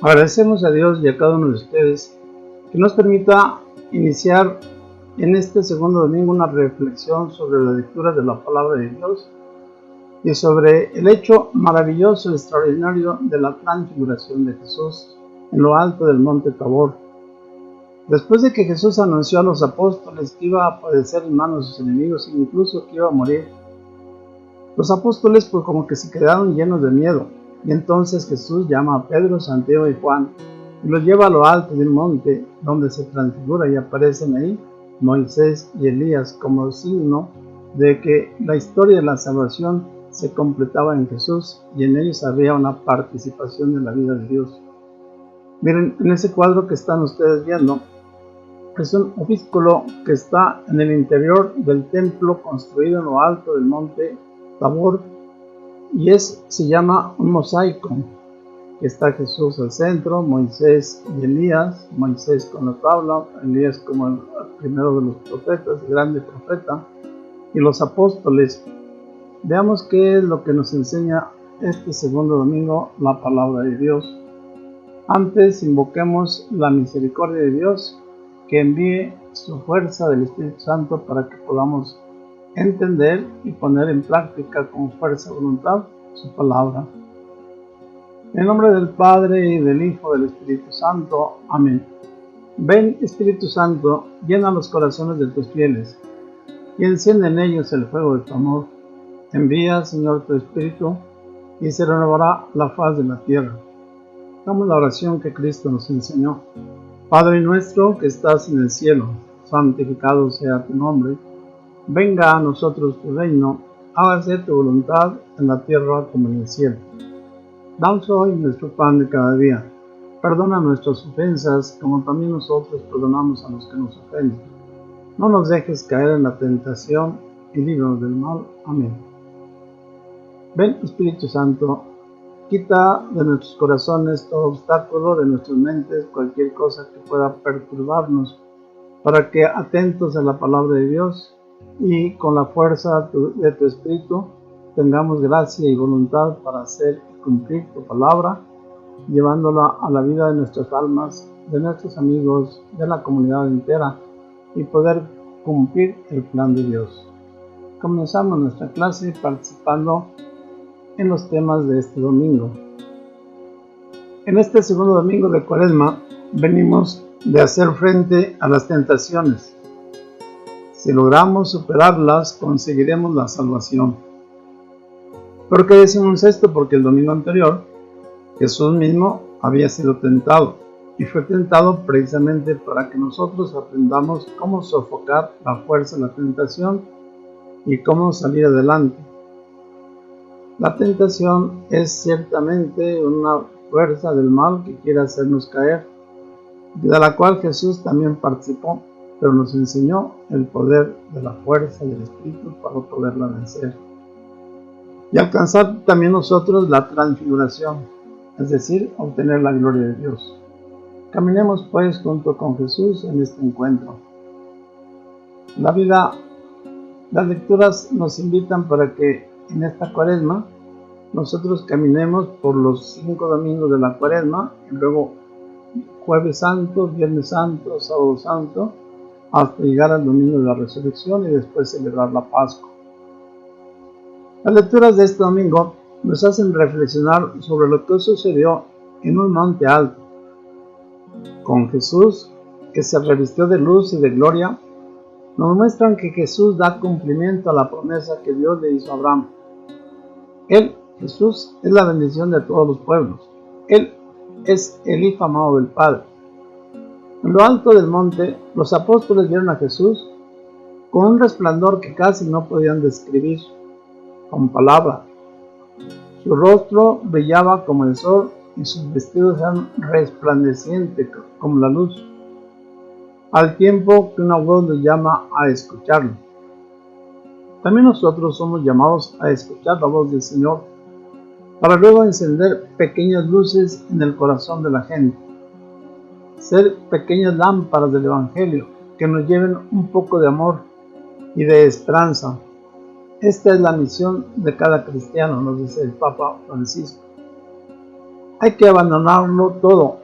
Agradecemos a Dios y a cada uno de ustedes que nos permita iniciar en este segundo domingo una reflexión sobre la lectura de la palabra de Dios y sobre el hecho maravilloso y extraordinario de la transfiguración de Jesús en lo alto del monte Tabor. Después de que Jesús anunció a los apóstoles que iba a padecer en manos de sus enemigos e incluso que iba a morir, los apóstoles pues como que se quedaron llenos de miedo. Y entonces Jesús llama a Pedro, Santiago y Juan y los lleva a lo alto de un monte donde se transfigura y aparecen ahí Moisés y Elías como signo de que la historia de la salvación se completaba en Jesús y en ellos había una participación de la vida de Dios. Miren, en ese cuadro que están ustedes viendo, es un opúsculo que está en el interior del templo construido en lo alto del monte Tabor y se llama un mosaico, que está Jesús al centro, Moisés y Elías, Moisés con la tabla, Elías como el primero de los profetas, el grande profeta, y los apóstoles. Veamos qué es lo que nos enseña este segundo domingo la palabra de Dios. Antes invoquemos la misericordia de Dios, que envíe su fuerza del Espíritu Santo para que podamos entender y poner en práctica con fuerza y voluntad su palabra. En el nombre del Padre, y del Hijo, y del Espíritu Santo. Amén. Ven, Espíritu Santo, llena los corazones de tus fieles, y enciende en ellos el fuego de tu amor. Envía, Señor, tu Espíritu, y se renovará la faz de la tierra. Hagamos la oración que Cristo nos enseñó. Padre nuestro que estás en el cielo, santificado sea tu nombre. Venga a nosotros tu reino, hágase tu voluntad en la tierra como en el cielo. Danos hoy nuestro pan de cada día. Perdona nuestras ofensas, como también nosotros perdonamos a los que nos ofenden. No nos dejes caer en la tentación y líbranos del mal. Amén. Ven, Espíritu Santo, quita de nuestros corazones todo obstáculo, de nuestras mentes cualquier cosa que pueda perturbarnos, para que atentos a la palabra de Dios y con la fuerza de tu Espíritu tengamos gracia y voluntad para hacer y cumplir tu palabra, llevándola a la vida de nuestras almas, de nuestros amigos, de la comunidad entera y poder cumplir el plan de Dios. Comenzamos nuestra clase participando en los temas de este domingo. En este segundo domingo de Cuaresma venimos de hacer frente a las tentaciones. Si logramos superarlas, conseguiremos la salvación. ¿Por qué decimos esto? Porque el domingo anterior Jesús mismo había sido tentado y fue tentado precisamente para que nosotros aprendamos cómo sofocar la fuerza de la tentación y cómo salir adelante. La tentación es ciertamente una fuerza del mal que quiere hacernos caer, de la cual Jesús también participó, pero nos enseñó el poder de la fuerza del Espíritu para poderla vencer. Y alcanzar también nosotros la transfiguración, es decir, obtener la gloria de Dios. Caminemos pues junto con Jesús en este encuentro. Las lecturas nos invitan para que en esta Cuaresma nosotros caminemos por los 5 domingos de la Cuaresma, y luego Jueves Santo, Viernes Santo, Sábado Santo, hasta llegar al domingo de la Resurrección y después celebrar la Pascua. Las lecturas de este domingo nos hacen reflexionar sobre lo que sucedió en un monte alto, con Jesús que se revistió de luz y de gloria. Nos muestran que Jesús da cumplimiento a la promesa que Dios le hizo a Abraham. Él, Jesús, es la bendición de todos los pueblos. Él es el Hijo amado del Padre. En lo alto del monte, los apóstoles vieron a Jesús con un resplandor que casi no podían describir con palabras. Su rostro brillaba como el sol y sus vestidos eran resplandecientes como la luz, al tiempo que una voz los llama a escucharlo. También nosotros somos llamados a escuchar la voz del Señor, para luego encender pequeñas luces en el corazón de la gente, ser pequeñas lámparas del Evangelio que nos lleven un poco de amor y de esperanza. Esta es la misión de cada cristiano, nos dice el Papa Francisco. Hay que abandonarlo todo,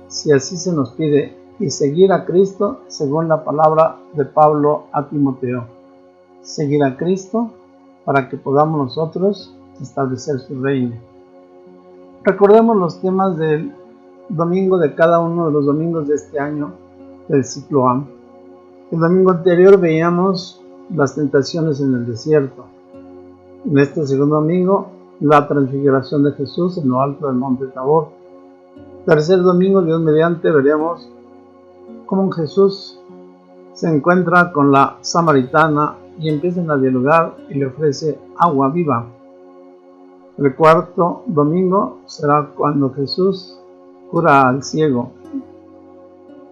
si así se nos pide, y seguir a Cristo según la palabra de Pablo a Timoteo. Seguir a Cristo para que podamos nosotros establecer su reino. Recordemos los temas del domingo de cada uno de los domingos de este año del ciclo A. El domingo anterior veíamos las tentaciones en el desierto. En este segundo domingo, la transfiguración de Jesús en lo alto del monte Tabor. Tercer domingo, Dios mediante, veremos cómo Jesús se encuentra con la samaritana y empiezan a dialogar y le ofrece agua viva. El cuarto domingo será cuando Jesús cura al ciego.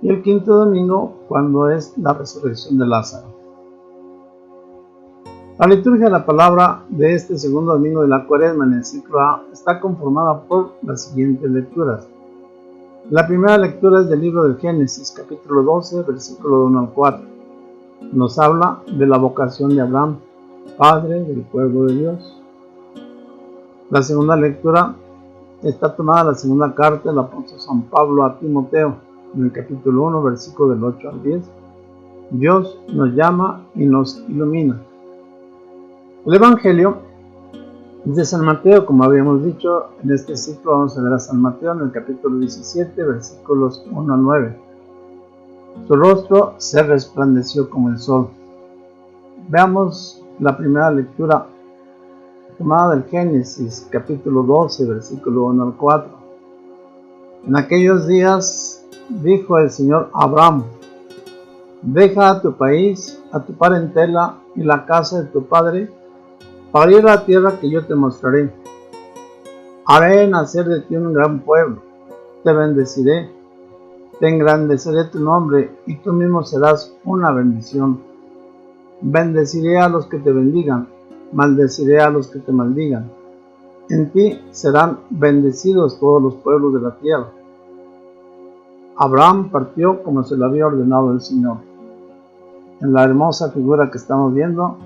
Y el quinto domingo cuando es la resurrección de Lázaro. La liturgia de la palabra de este segundo domingo de la Cuaresma en el ciclo A está conformada por las siguientes lecturas. La primera lectura es del libro del Génesis, capítulo 12, versículo 1 al 4. Nos habla de la vocación de Abraham, padre del pueblo de Dios. La segunda lectura está tomada de la segunda carta del apóstol San Pablo a Timoteo, en el capítulo 1, versículo del 8 al 10. Dios nos llama y nos ilumina. El Evangelio es de San Mateo, como habíamos dicho. En este ciclo vamos a ver a San Mateo en el capítulo 17, versículos 1 al 9. Su rostro se resplandeció como el sol. Veamos la primera lectura tomada del Génesis, capítulo 12, versículo 1 al 4. En aquellos días dijo el Señor a Abraham: deja a tu país, a tu parentela y la casa de tu padre, para ir a la tierra que yo te mostraré. Haré nacer de ti un gran pueblo, te bendeciré, te engrandeceré tu nombre, y tú mismo serás una bendición. Bendeciré a los que te bendigan, maldeciré a los que te maldigan. En ti serán bendecidos todos los pueblos de la tierra. Abraham partió como se lo había ordenado el Señor. En la hermosa figura que estamos viendo,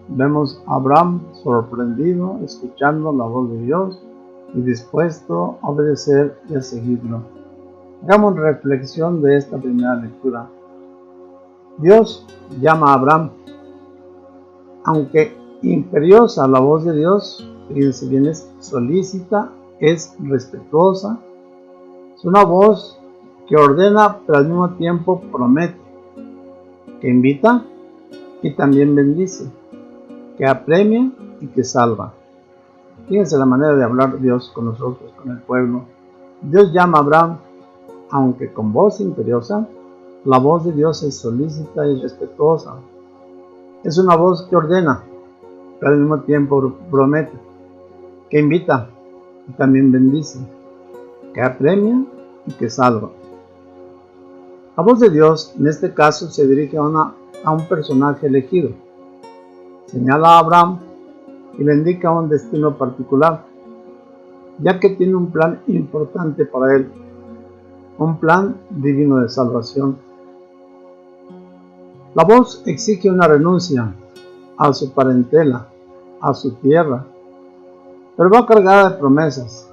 vemos a Abraham sorprendido, escuchando la voz de Dios y dispuesto a obedecer y a seguirlo. Hagamos reflexión de esta primera lectura. Dios llama a Abraham. Aunque imperiosa la voz de Dios, fíjense bien, es solícita, es respetuosa. Es una voz que ordena, pero al mismo tiempo promete, que invita y también bendice, que apremia y que salva. Fíjense la manera de hablar Dios con nosotros, con el pueblo. Dios llama a Abraham, aunque con voz imperiosa. La voz de Dios es solícita y respetuosa. Es una voz que ordena, pero al mismo tiempo promete, que invita y también bendice, que apremia y que salva. La voz de Dios en este caso se dirige a un personaje elegido. Señala a Abraham y le indica un destino particular, ya que tiene un plan importante para él, un plan divino de salvación. La voz exige una renuncia a su parentela, a su tierra, pero va cargada de promesas.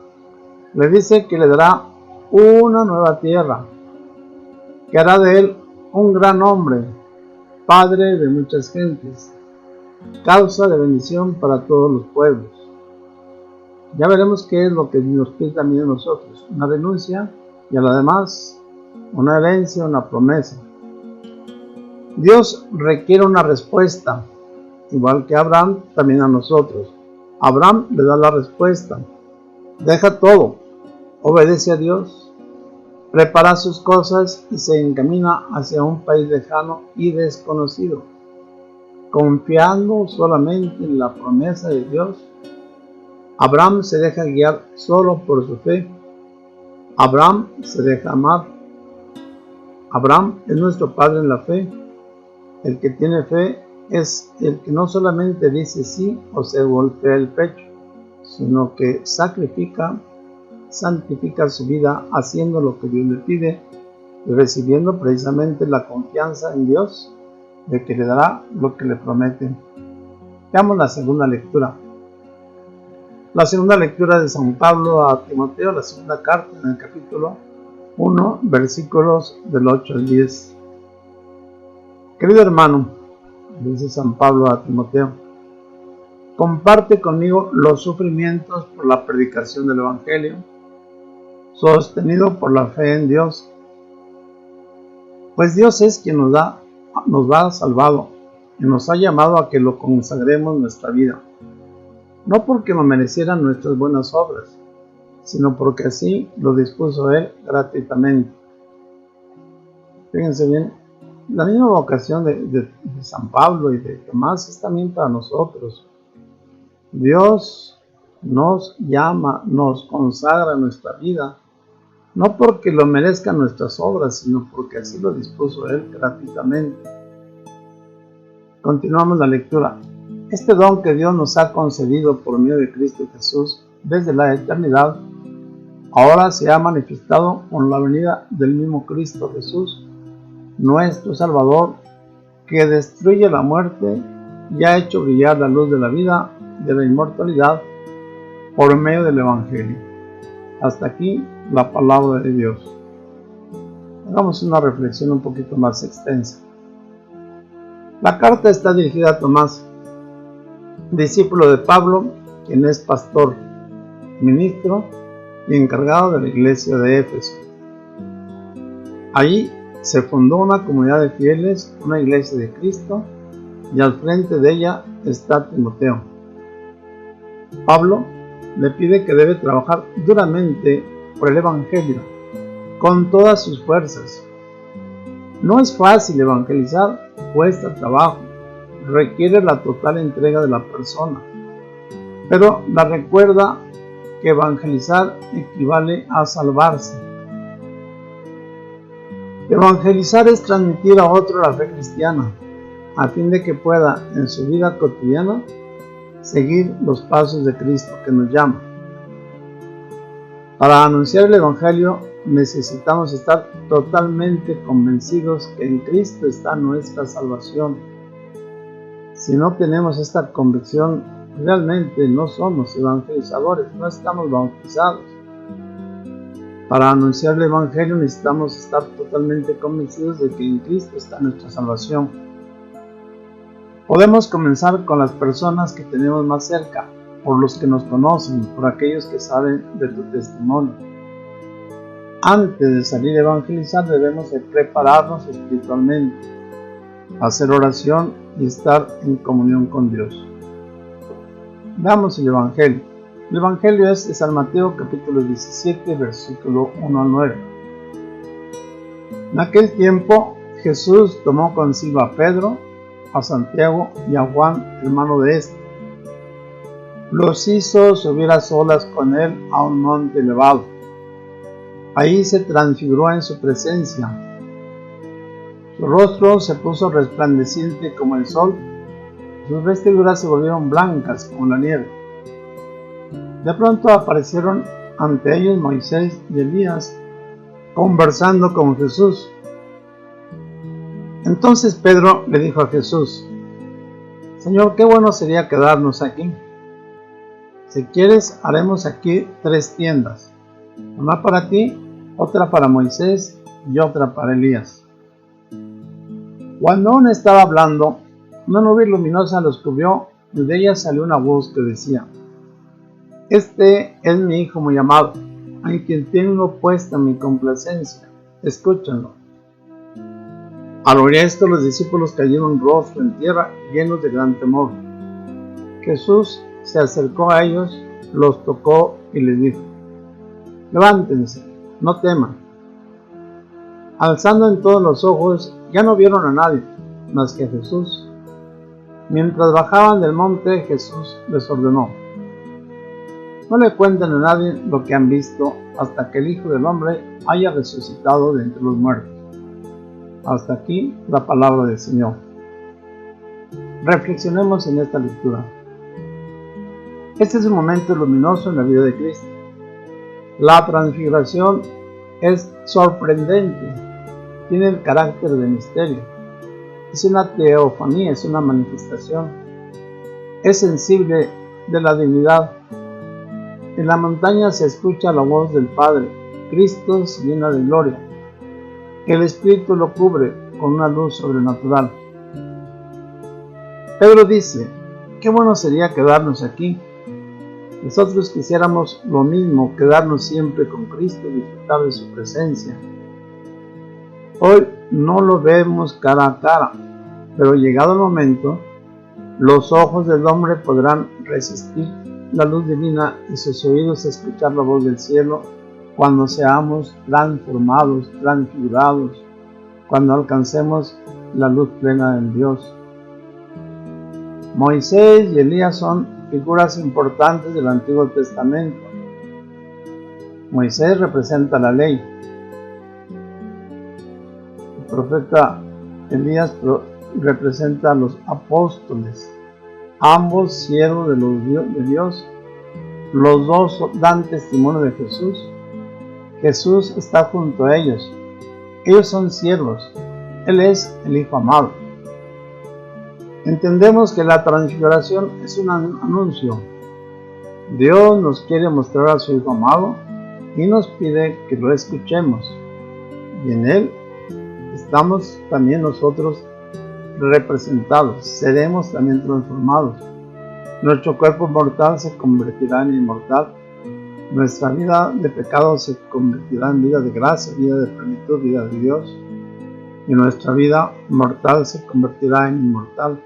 Le dice que le dará una nueva tierra, que hará de él un gran hombre, padre de muchas gentes, causa de bendición para todos los pueblos. Ya veremos qué es lo que nos pide también a nosotros: una renuncia y a lo demás una herencia, una promesa. Dios requiere una respuesta, igual que Abraham, también a nosotros. Abraham le da la respuesta: deja todo, obedece a Dios, prepara sus cosas y se encamina hacia un país lejano y desconocido, confiando solamente en la promesa de Dios. Abraham se deja guiar solo por su fe. Abraham se deja amar. Abraham es nuestro padre en la fe. El que tiene fe es el que no solamente dice sí o se golpea el pecho, sino que sacrifica, santifica su vida haciendo lo que Dios le pide y recibiendo precisamente la confianza en Dios de que le dará lo que le promete. Veamos la segunda lectura. La segunda lectura de San Pablo a Timoteo, la segunda carta, en el capítulo 1, versículos del 8 al 10. Querido hermano, dice San Pablo a Timoteo, comparte conmigo los sufrimientos por la predicación del Evangelio, sostenido por la fe en Dios. Pues Dios es quien nos ha salvado y nos ha llamado a que lo consagremos nuestra vida, no porque lo merecieran nuestras buenas obras, sino porque así lo dispuso Él gratuitamente. Fíjense bien, la misma vocación de San Pablo y de Tomás es también para nosotros. Dios nos llama, nos consagra nuestra vida, no porque lo merezcan nuestras obras, sino porque así lo dispuso Él gratuitamente. Continuamos la lectura. Este don que Dios nos ha concedido por medio de Cristo Jesús desde la eternidad, ahora se ha manifestado con la venida del mismo Cristo Jesús, nuestro Salvador, que destruye la muerte y ha hecho brillar la luz de la vida, de la inmortalidad, por medio del Evangelio. Hasta aquí la palabra de Dios. Hagamos una reflexión un poquito más extensa. La carta está dirigida a Tomás, discípulo de Pablo, quien es pastor, ministro y encargado de la iglesia de Éfeso. Allí se fundó una comunidad de fieles, una iglesia de Cristo, y al frente de ella está Timoteo. Pablo le pide que debe trabajar duramente por el Evangelio, con todas sus fuerzas. No es fácil evangelizar, cuesta trabajo, requiere la total entrega de la persona, pero la recuerda que evangelizar equivale a salvarse. Evangelizar es transmitir a otro la fe cristiana, a fin de que pueda en su vida cotidiana seguir los pasos de Cristo que nos llama. Para anunciar el Evangelio necesitamos estar totalmente convencidos que en Cristo está nuestra salvación. Si no tenemos esta convicción, realmente no somos evangelizadores, no estamos bautizados. Para anunciar el Evangelio necesitamos estar totalmente convencidos de que en Cristo está nuestra salvación. Podemos comenzar con las personas que tenemos más cerca, por los que nos conocen, por aquellos que saben de tu testimonio. Antes de salir a evangelizar debemos de prepararnos espiritualmente, hacer oración y estar en comunión con Dios. Veamos el Evangelio. El Evangelio es de San Mateo capítulo 17, versículo 1 al 9. En aquel tiempo Jesús tomó consigo a Pedro, a Santiago y a Juan, hermano de éste. Los hizo subir a solas con él a un monte elevado. Ahí se transfiguró en su presencia. Su rostro se puso resplandeciente como el sol, sus vestiduras se volvieron blancas como la nieve. De pronto aparecieron ante ellos Moisés y Elías, conversando con Jesús. Entonces Pedro le dijo a Jesús: Señor, qué bueno sería quedarnos aquí. Si quieres, haremos aquí 3 tiendas, una para ti, otra para Moisés y otra para Elías. Cuando aún estaba hablando, una nube luminosa los cubrió y de ella salió una voz que decía: Este es mi Hijo muy amado, en quien tengo puesta mi complacencia, escúchenlo. Al oír esto, los discípulos cayeron rostro en tierra, llenos de gran temor. Jesús se acercó a ellos, los tocó y les dijo: Levántense, no teman. Alzando en todos los ojos, ya no vieron a nadie más que a Jesús. Mientras bajaban del monte, Jesús les ordenó: No le cuenten a nadie lo que han visto hasta que el Hijo del Hombre haya resucitado de entre los muertos. Hasta aquí la palabra del Señor. Reflexionemos en esta lectura. Este es un momento luminoso en la vida de Cristo. La transfiguración es sorprendente, tiene el carácter de misterio. Es una teofanía, es una manifestación. Es sensible de la divinidad. En la montaña se escucha la voz del Padre, Cristo se llena de gloria. El Espíritu lo cubre con una luz sobrenatural. Pedro dice, qué bueno sería quedarnos aquí. Nosotros quisiéramos lo mismo, quedarnos siempre con Cristo y disfrutar de su presencia. Hoy no lo vemos cara a cara, pero llegado el momento, los ojos del hombre podrán resistir la luz divina y sus oídos escuchar la voz del cielo cuando seamos transformados, transfigurados, cuando alcancemos la luz plena de Dios. Moisés y Elías son figuras importantes del Antiguo Testamento. Moisés representa la ley. El profeta Elías representa a los apóstoles, ambos siervos de Dios. Los dos dan testimonio de Jesús. Jesús está junto a ellos. Ellos son siervos. Él es el Hijo amado. Entendemos que la transfiguración es un anuncio. Dios nos quiere mostrar a su Hijo amado y nos pide que lo escuchemos. Y en Él estamos también nosotros representados, seremos también transformados. Nuestro cuerpo mortal se convertirá en inmortal. Nuestra vida de pecado se convertirá en vida de gracia, vida de plenitud, vida de Dios. Y nuestra vida mortal se convertirá en inmortal.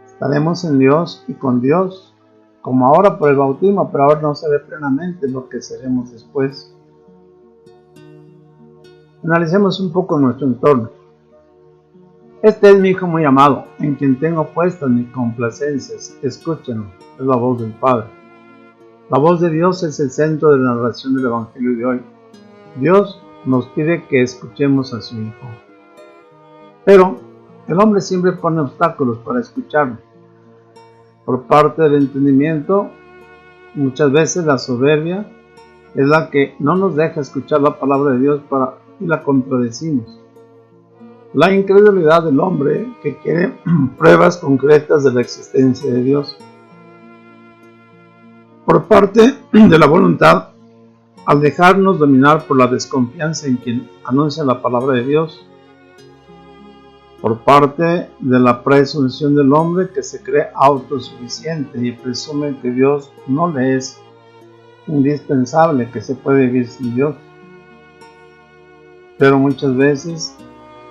Estaremos en Dios y con Dios, como ahora por el bautismo, pero ahora no se ve plenamente lo que seremos después. Analicemos un poco nuestro entorno. Este es mi Hijo muy amado, en quien tengo puestas mis complacencias. Escúchenlo, es la voz del Padre. La voz de Dios es el centro de la narración del Evangelio de hoy. Dios nos pide que escuchemos a su Hijo. Pero el hombre siempre pone obstáculos para escucharlo. Por parte del entendimiento, muchas veces la soberbia es la que no nos deja escuchar la palabra de Dios y la contradecimos. La incredulidad del hombre que quiere pruebas concretas de la existencia de Dios. Por parte de la voluntad, al dejarnos dominar por la desconfianza en quien anuncia la palabra de Dios. Por parte de la presunción del hombre que se cree autosuficiente y presume que Dios no le es indispensable, que se puede vivir sin Dios. Pero muchas veces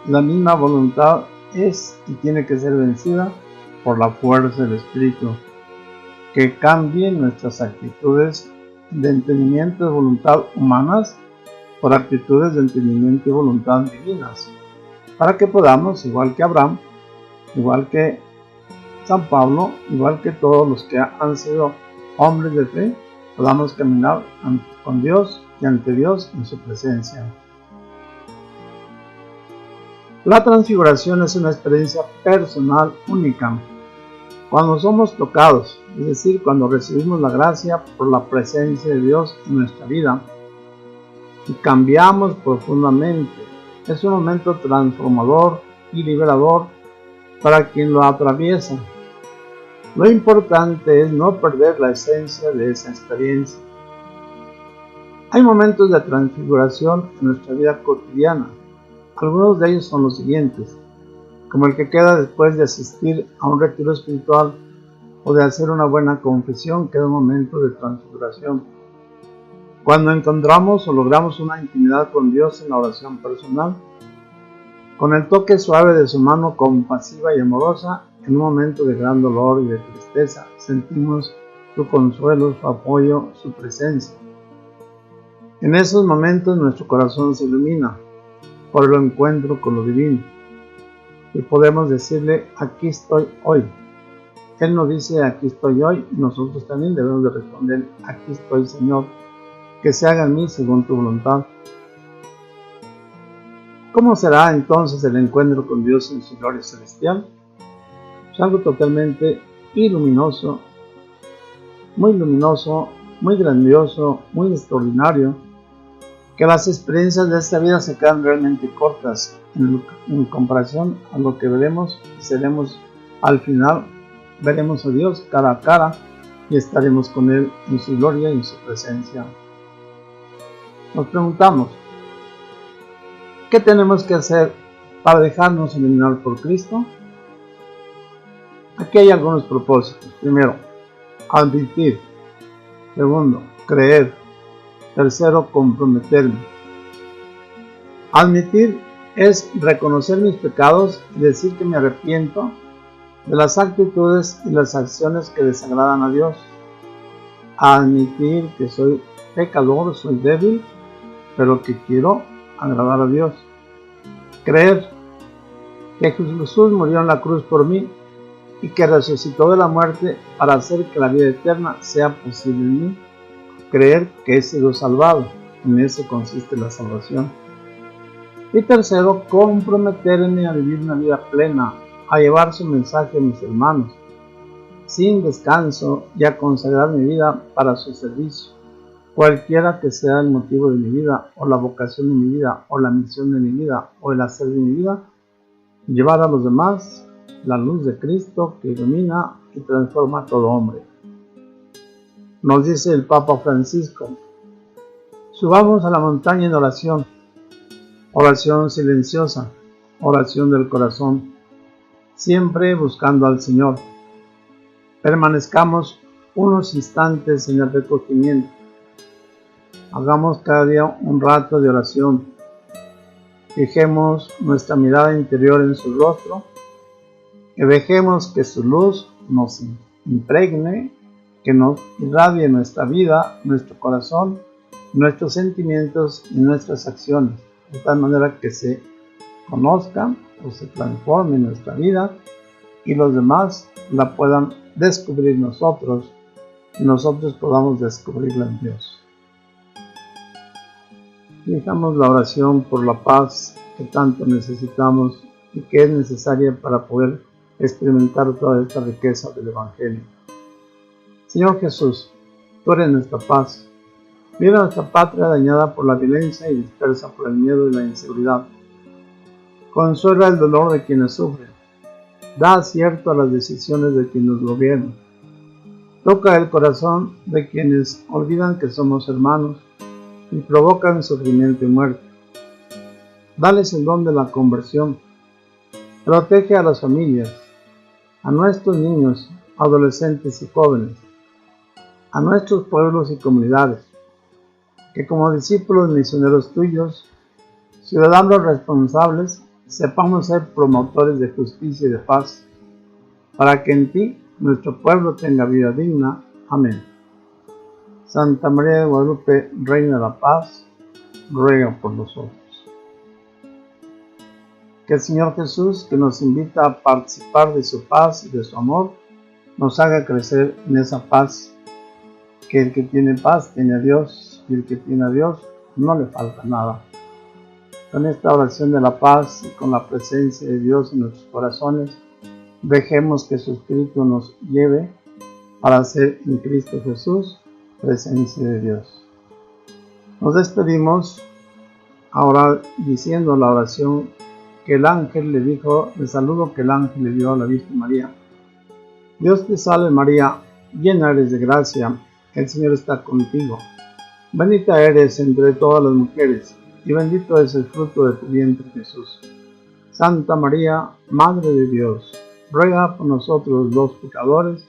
la misma voluntad es y tiene que ser vencida por la fuerza del Espíritu, que cambien nuestras actitudes de entendimiento y voluntad humanas por actitudes de entendimiento y voluntad divinas, para que podamos, igual que Abraham, igual que San Pablo, igual que todos los que han sido hombres de fe, podamos caminar con Dios y ante Dios en su presencia. La transfiguración es una experiencia personal única. Cuando somos tocados, es decir, cuando recibimos la gracia por la presencia de Dios en nuestra vida y cambiamos profundamente, es un momento transformador y liberador para quien lo atraviesa. Lo importante es no perder la esencia de esa experiencia. Hay momentos de transfiguración en nuestra vida cotidiana. Algunos de ellos son los siguientes, como el que queda después de asistir a un retiro espiritual o de hacer una buena confesión, que es un momento de transfiguración. Cuando encontramos o logramos una intimidad con Dios en la oración personal, con el toque suave de su mano compasiva y amorosa, en un momento de gran dolor y de tristeza, sentimos su consuelo, su apoyo, su presencia. En esos momentos nuestro corazón se ilumina por el encuentro con lo divino y podemos decirle, aquí estoy hoy. Él nos dice, aquí estoy hoy, y nosotros también debemos de responder, aquí estoy, Señor, que se haga en mí según tu voluntad. ¿Cómo será entonces el encuentro con Dios en su gloria celestial? Es algo totalmente luminoso, muy grandioso, muy extraordinario, que las experiencias de esta vida se quedan realmente cortas en comparación a lo que veremos y seremos al final. Veremos a Dios cara a cara y estaremos con Él en su gloria y en su presencia. Nos preguntamos, ¿qué tenemos que hacer para dejarnos iluminar por Cristo? Aquí hay algunos propósitos. Primero, admitir. Segundo, creer. Tercero, comprometerme. Admitir es reconocer mis pecados y decir que me arrepiento de las actitudes y las acciones que desagradan a Dios. Admitir que soy pecador, soy débil, pero que quiero agradar a Dios. Creer que Jesús murió en la cruz por mí y que resucitó de la muerte para hacer que la vida eterna sea posible en mí. Creer que he sido salvado. En eso consiste la salvación. Y tercero, comprometerme a vivir una vida plena, a llevar su mensaje a mis hermanos, sin descanso, y a consagrar mi vida para su servicio, cualquiera que sea el motivo de mi vida, o la vocación de mi vida, o la misión de mi vida, o el hacer de mi vida, llevar a los demás la luz de Cristo que ilumina y transforma a todo hombre. Nos dice el Papa Francisco, subamos a la montaña en oración, oración silenciosa, oración del corazón, siempre buscando al Señor. Permanezcamos unos instantes en el recogimiento. Hagamos cada día un rato de oración. Fijemos nuestra mirada interior en su rostro y dejemos que su luz nos impregne, que nos irradie nuestra vida, nuestro corazón, nuestros sentimientos y nuestras acciones, de tal manera que se conozcan o se transforme nuestra vida y los demás la puedan descubrir nosotros y nosotros podamos descubrirla en Dios. Fijamos la oración por la paz que tanto necesitamos y que es necesaria para poder experimentar toda esta riqueza del Evangelio. Señor Jesús, tú eres nuestra paz. Mira nuestra patria dañada por la violencia y dispersa por el miedo y la inseguridad. Consuela el dolor de quienes sufren. Da acierto a las decisiones de quienes nos gobiernan. Toca el corazón de quienes olvidan que somos hermanos y provocan sufrimiento y muerte. Dales el don de la conversión. Protege a las familias, a nuestros niños, adolescentes y jóvenes, a nuestros pueblos y comunidades, que como discípulos misioneros tuyos, ciudadanos responsables, sepamos ser promotores de justicia y de paz, para que en ti nuestro pueblo tenga vida digna. Amén. Santa María de Guadalupe, Reina de la Paz, ruega por nosotros. Que el Señor Jesús, que nos invita a participar de su paz y de su amor, nos haga crecer en esa paz, que el que tiene paz tiene a Dios, y el que tiene a Dios no le falta nada. Con esta oración de la paz y con la presencia de Dios en nuestros corazones, dejemos que su Espíritu nos lleve para ser en Cristo Jesús presencia de Dios. Nos despedimos ahora diciendo la oración que el ángel le dijo, el saludo que el ángel le dio a la Virgen María. Dios te salve María, llena eres de gracia, el Señor está contigo. Bendita eres entre todas las mujeres, y bendito es el fruto de tu vientre Jesús. Santa María, Madre de Dios, ruega por nosotros los pecadores,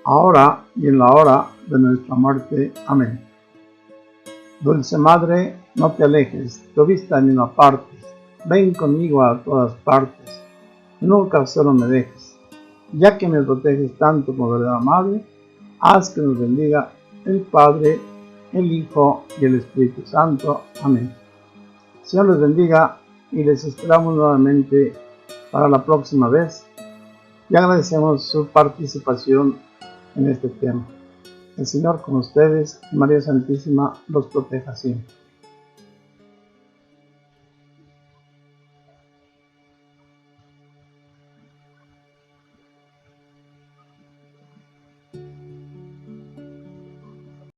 ahora y en la hora de nuestra muerte. Amén. Dulce Madre, no te alejes, tu vista ni me apartes, ven conmigo a todas partes, nunca solo me dejes. Ya que me proteges tanto como verdadera Madre, haz que nos bendiga el Padre, el Hijo y el Espíritu Santo. Amén. Señor les bendiga y les esperamos nuevamente para la próxima vez y agradecemos su participación en este tema. El Señor con ustedes y María Santísima los proteja siempre.